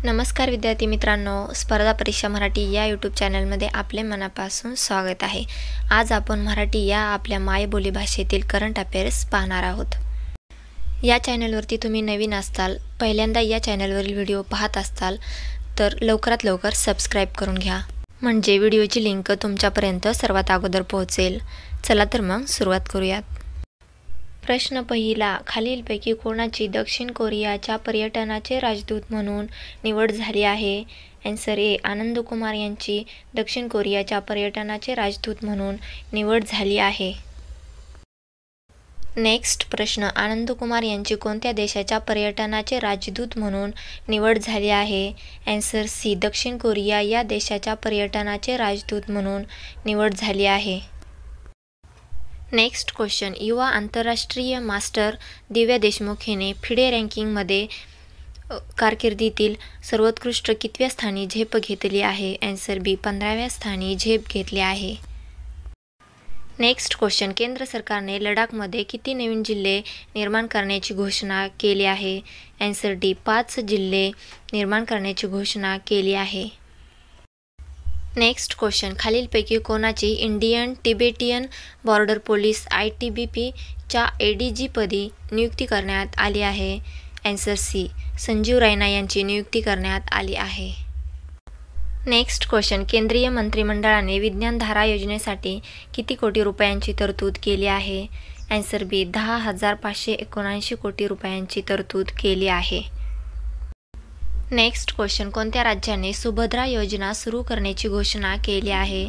नमस्कार विद्यार्थी मित्रांनो, स्पर्धा परीक्षा मराठी या यूट्यूब चॅनलमध्ये आपले मनापासून स्वागत आहे। आज आपण मराठी या आपल्या मायबोली भाषेतील करंट अफेअर्स पाहणार आहोत। या चॅनलवरती तुम्ही नवीन असताल, पहिल्यांदा या चॅनलवरील व्हिडिओ पाहत असताल तर लवकरात लवकर सबस्क्राइब करून घ्या, म्हणजे व्हिडिओची लिंक तुमच्यापर्यंत सर्वात अगोदर पोहोचेल। चला तर मग सुरुवात करूयात। प्रश्न पहिला, खालीलपैकी कोणाची दक्षिण कोरियाच्या पर्यटनाचे राजदूत म्हणून निवड झाली आहे? आन्सर ए, आनंद कुमार यांची दक्षिण कोरियाच्या पर्यटनाचे राजदूत म्हणून निवड झाली आहे। नेक्स्ट प्रश्न, आनंद कुमार यांची कोणत्या देशाच्या पर्यटनाचे राजदूत म्हणून निवड झाली आहे? आन्सर सी, दक्षिण कोरिया या देशाच्या पर्यटनाचे राजदूत म्हणून निवड झाली आहे। नेक्स्ट क्वेश्चन, युवा आंतरराष्ट्रीय मास्टर दिव्या देशमुख हिने फिडे रँकिंगमध्ये कारकिर्दीतील सर्वोत्कृष्ट कितव्या स्थानी झेप घेतली आहे? आन्सर बी, 15व्या स्थानी झेप घेतली आहे। नेक्स्ट क्वेश्चन, केंद्र सरकारने लडाखमध्ये किती नवीन जिल्हे निर्माण करण्याची घोषणा केली आहे? आन्सर डी, 5 जिल्हे निर्माण करण्याची घोषणा केली आहे। नेक्स्ट क्वेश्चन, खालीलपैकी कोणाची Indian Tibetan border police ITBP च्या ADG पदी नियुक्ती करण्यात आली आहे? आन्सर सी, संजीव रैना यांची नियुक्ती करण्यात आली आहे। नेक्स्ट क्वेश्चन, केंद्रीय मंत्रिमंडळाने विज्ञानधारा योजनेसाठी किती कोटी रुपयांची तरतूद केली आहे? आन्सर बी, 10,579 कोटी रुपयांची तरतूद केली आहे। नेक्स्ट क्वेश्चन, कोणत्या राज्याने सुभद्रा योजना सुरू करण्याची घोषणा केली आहे?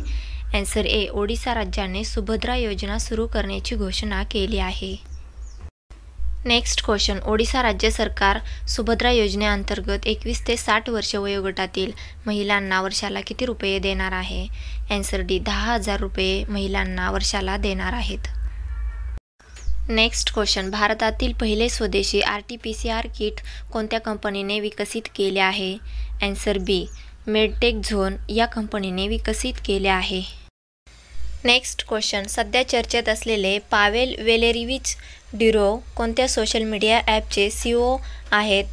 आन्सर ए, ओडिशा राज्याने सुभद्रा योजना सुरू करण्याची घोषणा केली आहे। नेक्स्ट क्वेश्चन, ओडिशा राज्य सरकार सुभद्रा योजनेअंतर्गत 21 ते 60 वर्ष वयोगटातील महिलांना वर्षाला किती रुपये देणार आहे? आन्सर डी, 10,000 रुपये महिलांना वर्षाला देणार आहेत। नेक्स्ट क्वेश्चन, भारतातील पहिले स्वदेशी RT-PCR किट कोणत्या कंपनीने विकसित केले आहे? आन्सर बी, मेडटेक झोन या कंपनीने विकसित केले आहे। नेक्स्ट क्वेश्चन, सध्या चर्चेत असलेले पावेल वेलेरिविच ड्युरोव कोणत्या सोशल मीडिया ॲपचे CEO आहेत?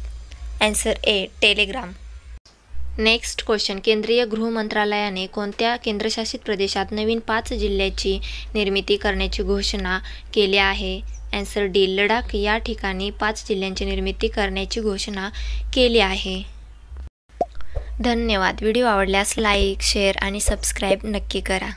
आन्सर ए, टेलिग्राम। नेक्स्ट क्वेश्चन, केंद्रीय गृह मंत्रालयाने कोणत्या केंद्रशासित प्रदेशात नवीन 5 जिल्ह्याची निर्मिती करण्याची घोषणा केली आहे? आन्सर डी, लडाख या ठिकाणी 5 जिल्ह्यांची निर्मिती करण्याची घोषणा केली आहे। धन्यवाद। व्हिडिओ आवडल्यास लाईक, शेअर आणि सबस्क्राईब नक्की करा।